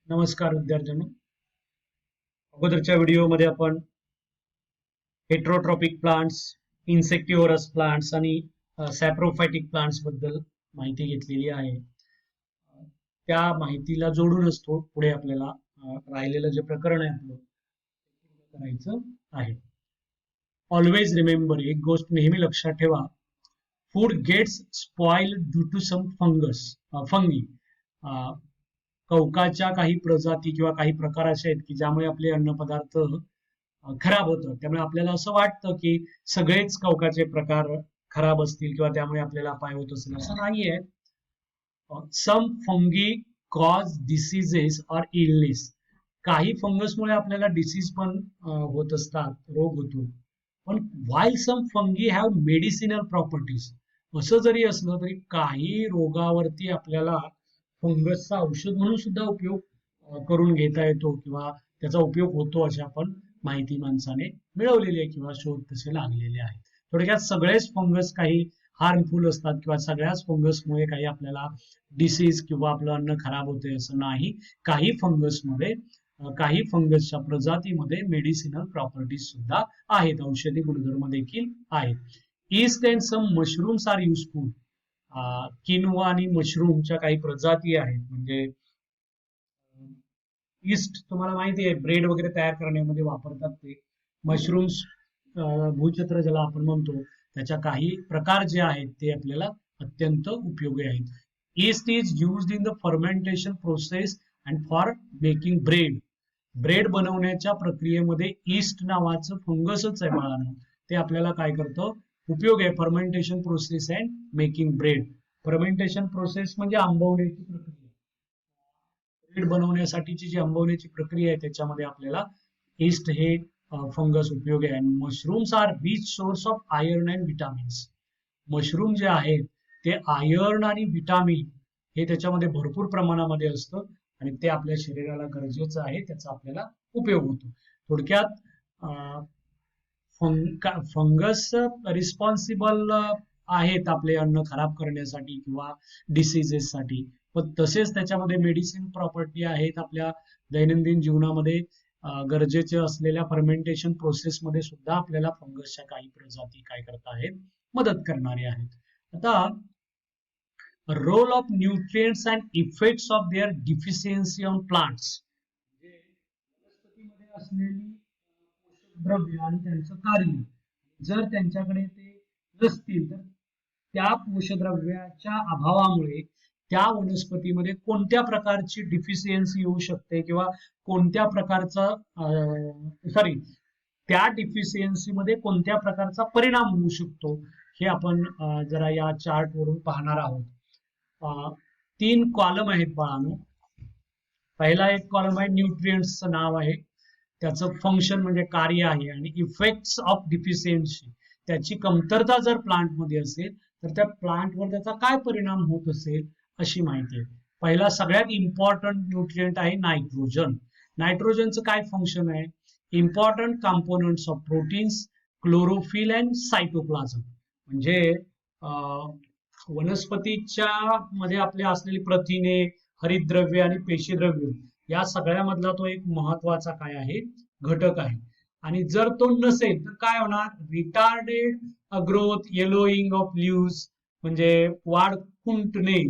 नमस्कार विद्यार्थ्यांनो. अगोदरच्या व्हिडिओमध्ये आपण हेट्रोट्रॉपिक प्लांट्स, इन्सेक्टिव्हरस प्लांट्स आणि सॅप्रोफायटिक प्लांट्स बद्दल माहिती घेतलेली आहे. त्या माहितीला जोडूनच पुढे आपल्याला राहिलेलं जे प्रकरण आहे आपलं करायचं आहे. ऑलवेज रिमेंबर, एक गोष्ट नेहमी लक्षात ठेवा, food gets spoil due to some fungi. कवकाच्या काही प्रजाती किंवा काही प्रकार असे आहेत की ज्यामुळे आपले अन्नपदार्थ खराब होतात. त्यामुळे आपल्याला असं वाटतं की सगळेच कवकाचे प्रकार खराब असतील किंवा त्यामुळे आपल्याला अपाय होत असेल, असं नाहीये. Some fungi cause diseases or illness. काही फंगसमुळे आपल्याला डिसीज पण होत असतात, रोग होतो. पण while some fungi have medicinal properties. असं जरी असलं तरी काही रोगावरती आपल्याला फंगसचा औषध म्हणून सुद्धा उपयोग करून घेता येतो किंवा त्याचा उपयोग होतो, अशी आपण माहिती माणसाने मिळवलेली आहे किंवा शोध तसे लागलेले आहेत. थोडक्यात सगळेच फंगस काही हार्मफुल असतात किंवा सगळ्याच फंगसमुळे काही आपल्याला डिसीज किंवा आपलं अन्न खराब होते असं नाही. काही फंगसच्या प्रजातीमध्ये मेडिसिनल प्रॉपर्टीज सुद्धा आहेत, औषधी गुणधर्म देखील आहेत. Yeast and some mushrooms are useful. किनवा आणि मशरूमच्या काही प्रजाती आहेत. म्हणजे ईस्ट तुम्हाला माहिती आहे, ब्रेड वगैरे तयार करण्यामध्ये वापरतात ते मशरूम्स. भूचक्र ज्याला आपण म्हणतो, त्याच्या काही प्रकार जे आहेत ते आपल्याला अत्यंत उपयोगी आहेत. East is used in the fermentation process and for making bread. Bread बनवण्याच्या प्रक्रियेमध्ये ईस्ट नावाचं फंगसच आहे बाळांनो, ते आपल्याला काय करतं, उपयोग आहे. Fermentation process and making bread. Fermentation process म्हणजे आंबवण्याची प्रक्रिया. ब्रेड बनवण्यासाठीची जी आंबवण्याची प्रक्रिया आहे त्याच्यामध्ये आपल्याला ईस्ट हे फंगस उपयोगी आहे. Mushrooms are rich source of iron and vitamins. Mushroom जे आहेत ते आयर्न आणि विटामिन हे त्याच्यामध्ये भरपूर प्रमाणामध्ये असतं आणि ते आपल्या शरीराला गरजेचं आहे, त्याचा आपल्याला उपयोग होतो. थोडक्यात फंगस रिस्पॉन्सिबल आहेत आपले अन्न खराब करण्यासाठी किंवा डिसीजेससाठी, पण तसेच त्याच्यामध्ये मेडिसिन प्रॉपर्टी आहेत. आपल्या दैनंदिन जीवनामध्ये गरजेचे असलेल्या फर्मेंटेशन प्रोसेसमध्ये सुद्धा आपल्याला फंगसच्या काही प्रजाती काय करत आहेत, मदत करणारे आहेत. आता role of nutrients and effects of their deficiency on plants. म्हणजे वनस्पतीमध्ये असलेली पोषक द्रव्य आणि त्यांचं कार्य, जर त्यांच्याकडे ते नसतील तर त्या पोषद्रव्याच्या अभावामुळे त्या वनस्पतीमध्ये कोणत्या प्रकारची डिफिशियन्सी येऊ शकते किंवा कोणत्या प्रकारचा त्या डिफिशियन्सी मध्ये कोणत्या प्रकारचा परिणाम होऊ शकतो, हे आपण जरा या चार्ट वरून पाहणार आहोत. 3 कॉलम आहेत बाळांनो. पहिला एक कॉलम आहे, न्यूट्रिएंट्सचं नाव आहे, त्याचं फंक्शन म्हणजे कार्य आहे, आणि इफेक्ट्स ऑफ डिफिशियन्सी, त्याची कमतरता जर प्लांटमध्ये असेल तर त्या प्लांटवर त्याचा काय परिणाम होत असेल अशी माहिती आहे. पहिला सगळ्यात इम्पॉर्टंट न्यूट्रिएंट आहे नायट्रोजन. नायट्रोजनचं काय फंक्शन आहे? Important components of proteins, chlorophyll and cytoplasm. म्हणजे वनस्पतीच्या मध्ये आपल्या असलेली प्रथिने, हरितद्रव्य आणि पेशीद्रव्य या सगळ्यामधला तो एक महत्वाचा काय आहे, घटक आहे. आणि जर तो नसेल तर काय होणार? रिटार्डेड ग्रोथ, येलोईंग ऑफ लीव्स, म्हणजे वाढ खुंटणे.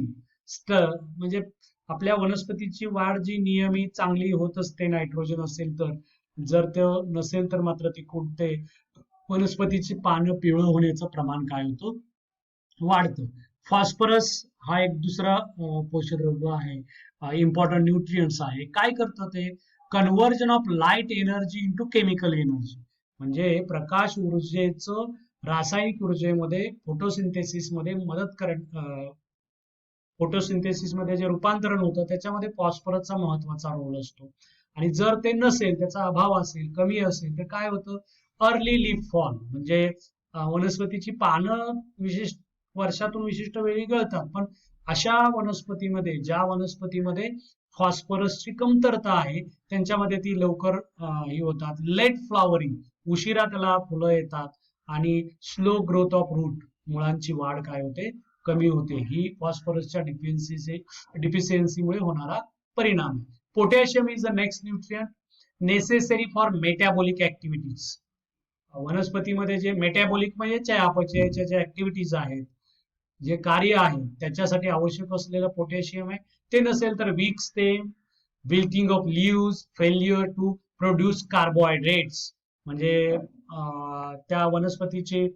म्हणजे आपल्या वनस्पतीची वाढ जी नियमित चांगली होत असते नायट्रोजन असेल तर, जर ते नसेल तर मात्र ती खुंटते. वनस्पतीची पानं पिवळं होण्याचं प्रमाण काय होतं, वाढतं. फॉस्फरस हा एक दुसरा पोषकद्रव्य आहे, इम्पॉर्टंट न्यूट्रिएंट्स आहे. काय करतं ते? Conversion of light energy into chemical energy. म्हणजे प्रकाश ऊर्जेचं रासायनिक ऊर्जेमध्ये फोटोसिंथेसिस मध्ये फोटोसिंथेसिस मध्ये जे रूपांतरण होतं त्याच्यामध्ये फॉस्फरसचा महत्वाचा रोल असतो. आणि जर ते नसेल, त्याचा अभाव असेल, कमी असेल, तर काय होतं? Early leaf fall. म्हणजे वनस्पतीची पानं वर्षातून विशिष्ट वेळी गळतात, पण अशा वनस्पतीमध्ये, ज्या वनस्पतीमध्ये फॉस्फरसची कमतरता आहे, त्यांच्यामध्ये ती लवकर ही होतात. लेट फ्लॉवरिंग, उशिरा त्याला फुलं येतात, आणि स्लो ग्रोथ ऑफ रूट, मुळांची वाढ काय होते, कमी होते. ही फॉस्फरसच्या डिफिशियन्सीमुळे होणारा परिणाम. Potassium is the next nutrient necessary for metabolic activities. वनस्पतीमध्ये जे मेटाबॉलिक म्हणजे चयापचयाच्या ज्या ऍक्टिव्हिटीज आहेत, जे कार्य आहे त्याच्यासाठी आवश्यक असलेलं पोटॅशियम आहे. ते नसेल तर weak stem, wilting of leaves, failure to produce carbohydrates, म्हणजे त्या वनस्पतीचे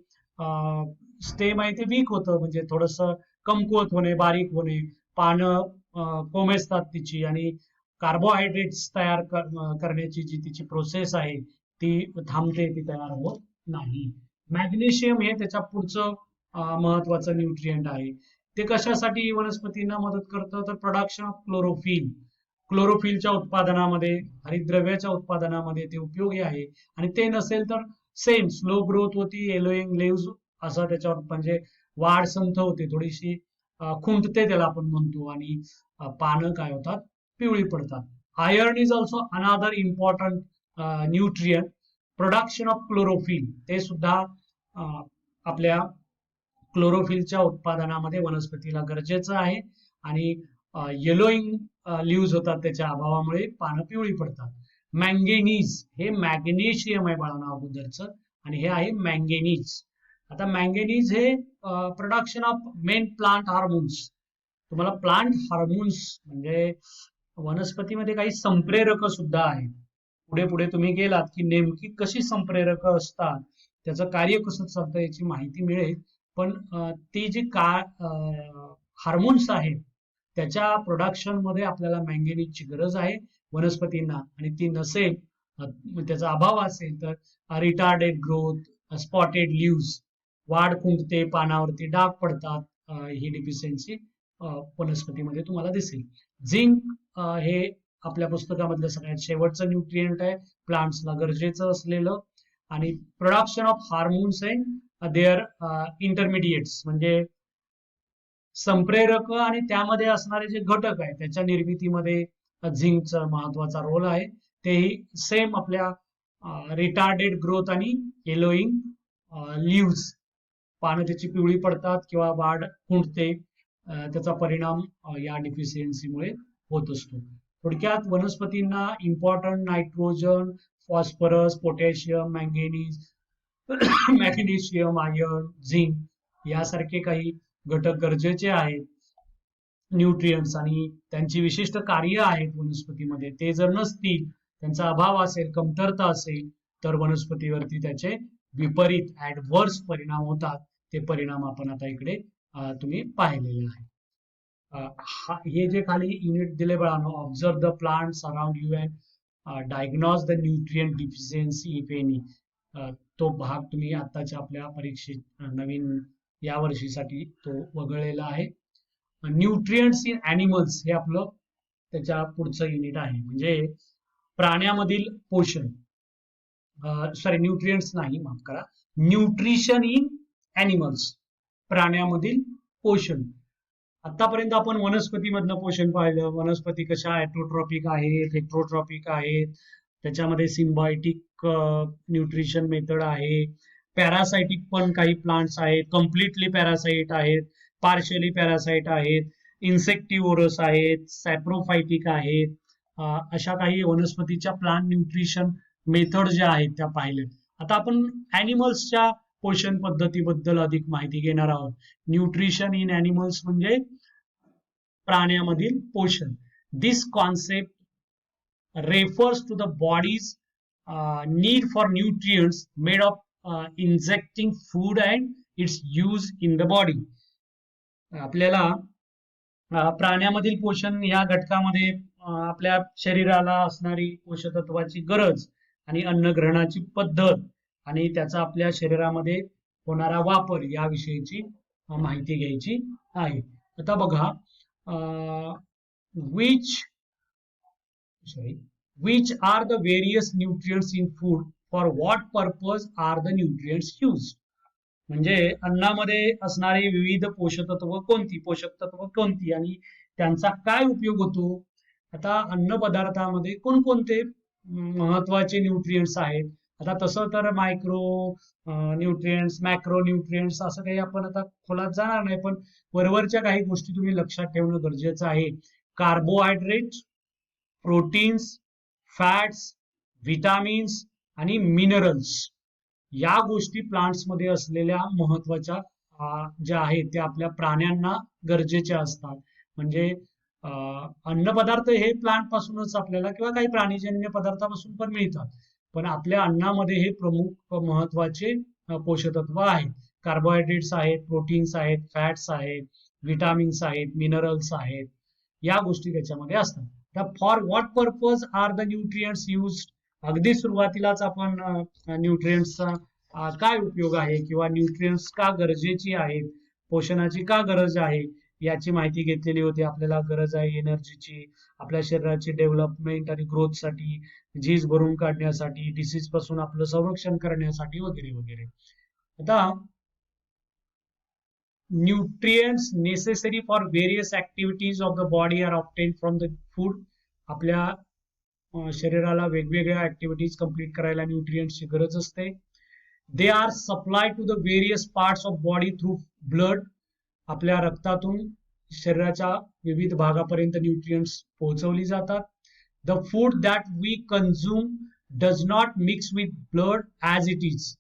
स्टेम आहे ते वीक होतं, म्हणजे थोडस कमकुवत होणे, बारीक होणे, पानं कोमेजतात तिची, आणि कार्बोहायड्रेट्स तयार करण्याची जी तिची प्रोसेस आहे ती थांबते, ती तयार होत नाही. मॅग्नेशियम हे त्याच्या पुढचं महत्वाचं न्यूट्रिएंट आहे. ते कशासाठी वनस्पतींना मदत करतं, तर प्रोडक्शन ऑफ क्लोरोफिल, क्लोरोफिलच्या उत्पादनामध्ये, हरितद्रव्याच्या उत्पादनामध्ये ते उपयोगी आहे. आणि ते नसेल तर सेम स्लो ग्रोथ होती, येलोइंग लिव्स असं त्याच्यावर, म्हणजे वाढ संथ होते, थोडीशी खुंटते त्याला आपण म्हणतो, आणि पानं काय होतात, पिवळी पडतात. Iron is also another important nutrient. Production of chlorophyll, ते सुद्धा आपल्या क्लोरोफिलच्या उत्पादनामध्ये वनस्पतीला गरजेचं आहे. आणि येलोइंग लिव्ज होतात त्याच्या अभावामुळे पानं पिवळी पडतात. मँगेनीज हे मॅग्नेशियम आहे बाळांनो अगोदरचं, आणि हे आहे मँगेनीज. आता मँगेनीज हे production of main plant hormones. तुम्हाला प्लांट हार्मोन्स म्हणजे वनस्पतीमध्ये काही संप्रेरक सुद्धा आहेत. पुढे पुढे तुम्ही गेलात की नेमकी कशी संप्रेरक असतात, त्याचं कार्य कसं चालतं याची माहिती मिळेल. पण ती जी हार्मोन्स आहेत त्याच्या प्रोडक्शन मध्ये आपल्याला मँगेनीजची गरज आहे वनस्पतींना, आणि ती नसेल, त्याचा अभाव असेल तर रिटार्डेड ग्रोथ, स्पॉटेड लिव्स, वाढ खुंटते, पानावरती डाग पडतात, ही डिफिशियन्सी वनस्पतीमध्ये तुम्हाला दिसेल. झिंक हे आपल्या पुस्तकामधलं सगळ्यात शेवटचं न्यूट्रिएंट आहे, प्लांट्सला गरजेचं असलेलं. आणि प्रोडक्शन ऑफ हार्मोन्स आहे देअर इंटरमिडिएट्स, म्हणजे संप्रेरक आणि त्यामध्ये असणारे जे घटक आहेत त्याच्या निर्मितीमध्ये झिंकचा महत्वाचा रोल आहे. तेही सेम आपल्या रिटार्डेड ग्रोथ आणि येलोइंग लिव्स, पानं त्याची पिवळी पडतात किंवा वाढ खुंटते, त्याचा परिणाम या डिफिशियन्सीमुळे होत असतो. थोडक्यात वनस्पतींना important nitrogen, phosphorus, potassium, manganese, magnesium, iron, zinc यासारखे काही घटक गरजेचे आहेत न्यूट्रिएंट्स, आणि त्यांची विशिष्ट कार्य आहेत वनस्पतीमध्ये. ते जर नसतील, त्यांचा अभाव असेल, कमतरता असेल, तर वनस्पतीवरती त्याचे विपरीत ऍडव्हर्स परिणाम होतात. ते परिणाम आपण आता इकडे तुम्ही पाहिलेले आहे. हे जे खाली युनिट दिले बाळांनो, observe the plants around you and diagnose the nutrient deficiency if any, तो भाग तुम्ही आताच्या आपल्या परीक्षेत नवीन या वर्षीसाठी तो वगळलेला आहे. न्यूट्रिएंट्स इन ॲनिमल्स हे आपलं त्याच्या पुढचं युनिट आहे, म्हणजे प्राण्यामधील पोषण, सॉरी न्यूट्रिएंट्स नाही, माफ करा, न्यूट्रिशन इन ॲनिमल्स, प्राण्यामधील पोषण. आतापर्यंत आपण वनस्पतीमधलं पोषण पाहिलं, वनस्पती कशा हेट्रोट्रॉपिक आहेत, हेट्रोट्रॉपिक आहेत, त्याच्यामध्ये सिम्बायोटिक न्यूट्रिशन मेथड आहे, पॅरासाइटिक पण काही प्लांट्स आहेत, कम्प्लिटली पॅरासाइट आहेत, पार्शियली पॅरासाइट आहेत, इन्सेक्टिव्होरस आहेत, सॅप्रोफायटिक आहेत, अशा काही वनस्पतीच्या प्लांट न्यूट्रिशन मेथड ज्या आहेत त्या पाहिल्या. आता आपण ॲनिमल्सच्या पोषण पद्धतीबद्दल अधिक माहिती घेणार आहोत. न्यूट्रिशन इन ॲनिमल्स म्हणजे प्राण्यामधील पोषण. This concept refers to the body's need for nutrients made of injecting food and its use in the body. आपल्याला प्राण्यामधील पोषण या घटकामध्ये आपल्या शरीराला असणारी पोषक तत्वाची गरज आणि अन्नग्रहणाची पद्धत आणि त्याचा आपल्या शरीरामध्ये होणारा वापर याविषयीची माहिती घ्यायची आहे. आता बघा, which are the various nutrients in food, for what purpose are the nutrients used. म्हणजे अन्नामध्ये असणारी विविध पोषक तत्व कोणती आणि त्यांचा काय उपयोग होतो. आता अन्न पदार्थामध्ये कोणकोणते महत्वाचे न्यूट्रिएंट्स आहेत. आता तसं तर मायक्रो न्यूट्रिएंट्स, मॅक्रो न्यूट्रिएंट्स असं काही आपण आता खोलात जाणार नाही, पण वरवरच्या काही गोष्टी तुम्ही लक्षात ठेवणं गरजेचं आहे. कार्बोहायड्रेट, प्रोटीन्स, फॅट्स, विटामिन्स आणि मिनरल्स या गोष्टी प्लांट्समध्ये असलेल्या महत्वाच्या ज्या आहेत त्या आपल्या प्राण्यांना गरजेच्या असतात. म्हणजे अन्नपदार्थ हे प्लांट पासूनच आपल्याला किंवा काही प्राणीजन्य पदार्थापासून पण मिळतात. पण आपल्या अन्नामध्ये हे प्रमुख महत्वाचे पोषक आहेत. कार्बोहायड्रेट्स आहेत, प्रोटीन्स आहेत, फॅट्स आहेत, विटामिन्स आहेत, मिनरल्स आहेत, या गोष्टी त्याच्यामध्ये असतात. For what purpose are the nutrients use? अगदी सुरुवातीलाच आपण न्यूट्रिएंट्सचा काय उपयोग आहे किंवा न्यूट्रिएंट्स का गरजेची आहेत, पोषणाची का गरज आहे याची माहिती घेतलेली होती. आपल्याला गरज आहे एनर्जीची, आपल्या शरीराची डेव्हलपमेंट आणि ग्रोथसाठी, झीज भरून काढण्यासाठी, डिसीज पासून आपलं संरक्षण करण्यासाठी वगैरे वगैरे. आता nutrients necessary for various activities of the body are obtained from the food. आपल्या शरीराला वेगवेगळ्या ऍक्टिव्हिटीज कंप्लीट करायला न्यूट्रिएंट्सची गरज असते. They are supply to the various parts of body through blood. आपल्या रक्तातून शरीराच्या विविध भागापर्यंत न्यूट्रिएंट्स पोहोचवली जातात. The food that we consume does not mix with blood as it is.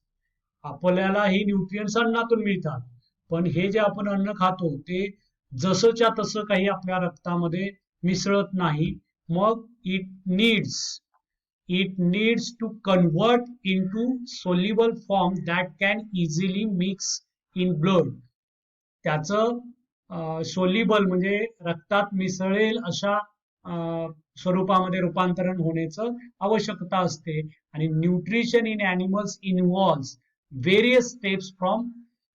आपल्याला ही न्यूट्रिएंट्स अन्नातून मिळतात, पण हे जे आपण अन्न खातो ते जसंच्या तसं काही आपल्या रक्तामध्ये मिसळत नाही. मग it needs to convert into soluble form that can easily mix in blood. त्याचं सोल्युबल म्हणजे रक्तात मिसळेल अशा स्वरूपामध्ये रूपांतरण होण्याचं आवश्यकता असते. आणि nutrition in animals involves various steps from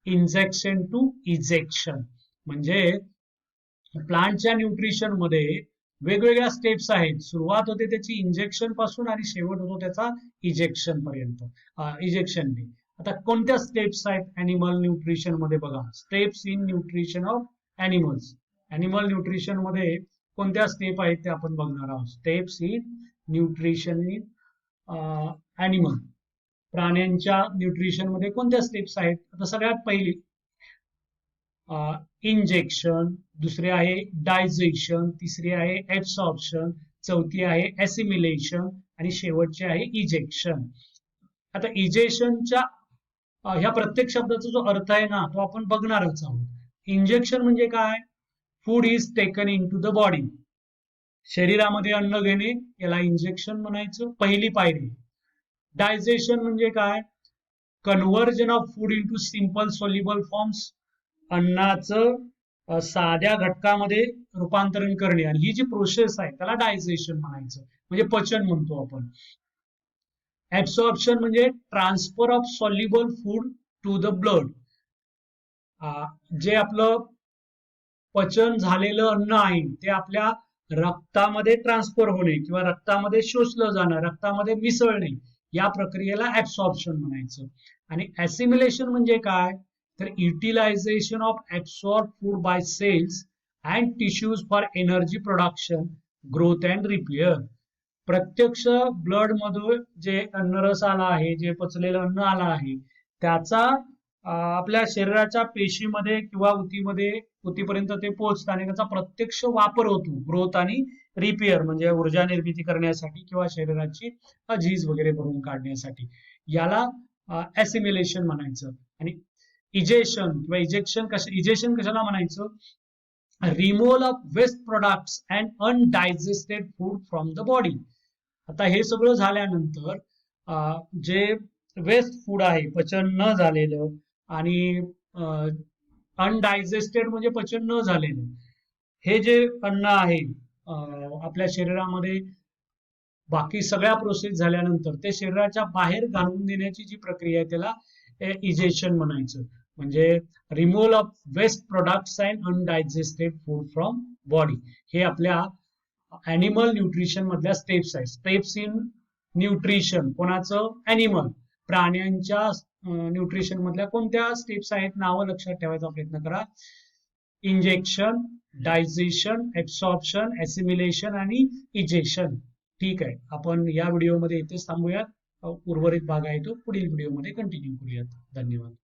injection to ejection. म्हणजे प्लांटच्या न्यूट्रिशन मध्ये वेगवेगळ्या स्टेप्स आहेत. सुरुवात होते त्याची इंजेक्शन पासून आणि शेवट होतो त्याचा इजेक्शन पर्यंत, इजेक्शनने. आता कोणत्या स्टेप्स आहेत ॲनिमल न्यूट्रिशन मध्ये? बघा, steps in nutrition of animals. Animal nutrition मध्ये कोणत्या स्टेप आहेत ते आपण बघणार आहोत. Steps in nutrition in animal. प्राण्यांच्या न्यूट्रिशन मध्ये कोणत्या स्टेप्स आहेत? आता सगळ्यात पहिली इंजेक्शन, दुसरी आहे डायजेशन, तिसरी आहे ऍब्सॉर्प्शन, चौथी आहे ऍसिमिलेशन आणि शेवटची आहे इजेक्शन. आता इजेक्शनच्या ह्या प्रत्येक शब्दाचा जो अर्थ आहे ना तो आपण बघणारच आहोत. इंजेक्शन म्हणजे काय? Food is taken in to the body. शरीरामध्ये अन्न घेणे याला इंजेक्शन म्हणायचं, पहिली पायरी. डायजेशन म्हणजे काय? Conversion of food into simple soluble forms. अन्नाचं साध्या घटकामध्ये रूपांतरण करणे, आणि ही जी प्रोसेस आहे त्याला डायजेशन म्हणायचं, म्हणजे पचन म्हणतो आपण. ऍब्सॉर्प्शन म्हणजे transfer of soluble food to the blood. जे आपलं पचन झालेलं अन्न आहे ते आपल्या रक्तामध्ये ट्रान्सफर होणे किंवा रक्तामध्ये शोषलं जाणं, रक्तामध्ये मिसळणे, या प्रक्रियेला ऍब्सॉर्प्शन म्हणायचं. आणि ऍसिमिलेशन म्हणजे काय? तर utilization of absorb food by cells and tissues for energy production, growth and repair. प्रत्यक्ष ब्लड मधून जे अन्नरस आला आहे, जे पचलेलं अन्न आलं आहे, त्याचा आपल्या शरीराच्या पेशीमध्ये किंवा उतीपर्यंत ते पोहोचतं आणि त्याचा प्रत्यक्ष वापर होतो ग्रोथ आणि रिपेअर म्हणजे ऊर्जा निर्मिती करण्यासाठी किंवा शरीराची झीज वगैरे भरून काढण्यासाठी. याला ऍसिमिलेशन म्हणायचं. आणि इजेशन किंवा इजेक्शन कशाला म्हणायचं? Removal of waste products and undigested food from the body. आता हे सगळं झाल्यानंतर जे वेस्ट फूड आहे, पचन न झालेलं, आणि अनडायजेस्टेड म्हणजे पचन न झालेलं, हे जे अन्न आहे आपल्या शरीरामध्ये बाकी सगळ्या प्रोसेस झाल्यानंतर ते शरीराच्या बाहेर घालून देण्याची जी प्रक्रिया आहे त्याला इजेक्शन म्हणायचं. म्हणजे removal of waste products and undigested food from body. हे आपल्या ॲनिमल न्यूट्रिशन मधल्या स्टेप्स आहेत. स्टेप्स इन न्यूट्रिशन कोणाचं? ॲनिमल. प्राण्यांच्या न्यूट्रिशन मधल्या कोणत्या स्टेप्स आहेत? नावं लक्षात ठेवायचा प्रयत्न करा. इंजेक्शन, डायजेशन, ऍब्सॉर्प्शन, ऍसिमिलेशन आणि इजेक्शन. ठीक आहे, आपण या व्हिडिओमध्ये इथेच थांबूयात. उर्वरित भाग आहे तो पुढील व्हिडिओमध्ये कंटिन्यू करूयात. धन्यवाद.